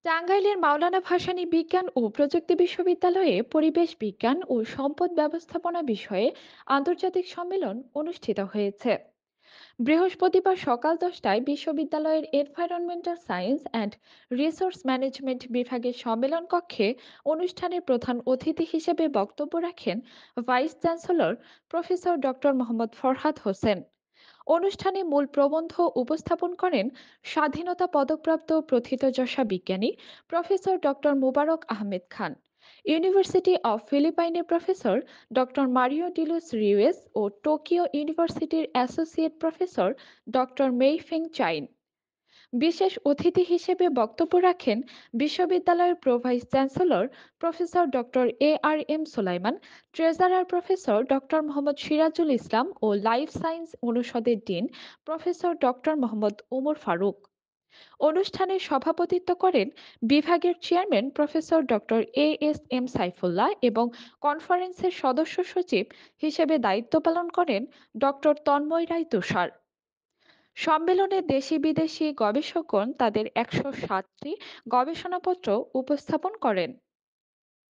টাঙ্গাইলের মাওলানা ভাসানী বিজ্ঞান ও প্রযুক্তি বিশ্ববিদ্যালয়ে পরিবেশ বিজ্ঞান ও সম্পদ ব্যবস্থাপনা বিষয়ে আন্তর্জাতিক সম্মেলন অনুষ্ঠিত হয়েছে। বৃহস্পতিবার সকাল 10টায় বিশ্ববিদ্যালয়ের environmental science and resource management বিভাগের সম্মেলন কক্ষে অনুষ্ঠানের প্রধান অতিথি হিসেবে বক্তব্য রাখেন vice chancellor professor doctor Mohammad Farhad Hossain. অনুষ্ঠানে মূল প্রবন্ধ উপস্থাপন করেন স্বাধীনতা পদকপ্রাপ্ত প্রথিতযশা বিজ্ঞানী professor doctor Mubarak Ahmed Khan, university of ফিলিপাইনের প্রফেসর ডক্টর মারিও ডিলুস রিউয়েস ও টোকিও ইউনিভার্সিটির অ্যাসোসিয়েট প্রফেসর ডক্টর মেইফেং চাইন। বিশেষ অতিথি হিসেবে বক্তব্য রাখেন বিশ্ববিদ্যালয়ের pro vice chancellor professor doctor ARM সোলাইমান, treasurer professor doctor Mohammad Sirajul Islam ও লাইফ সায়েন্স অনুষদের dean professor doctor Mohammad Omar Faruk. অনুষ্ঠানে সভাপতিত্ব করেন বিভাগের chairman professor doctor ASM Saifullah এবং কনফারেন্সের সদস্য সচিব হিসেবে দায়িত্ব পালন করেন ডক্টর তন্ময় রায় তুষার। সম্মেলনে দেশি বিদেশি গবেষকগণ তাদের 107টি গবেষণাপত্র উপস্থাপন করেন।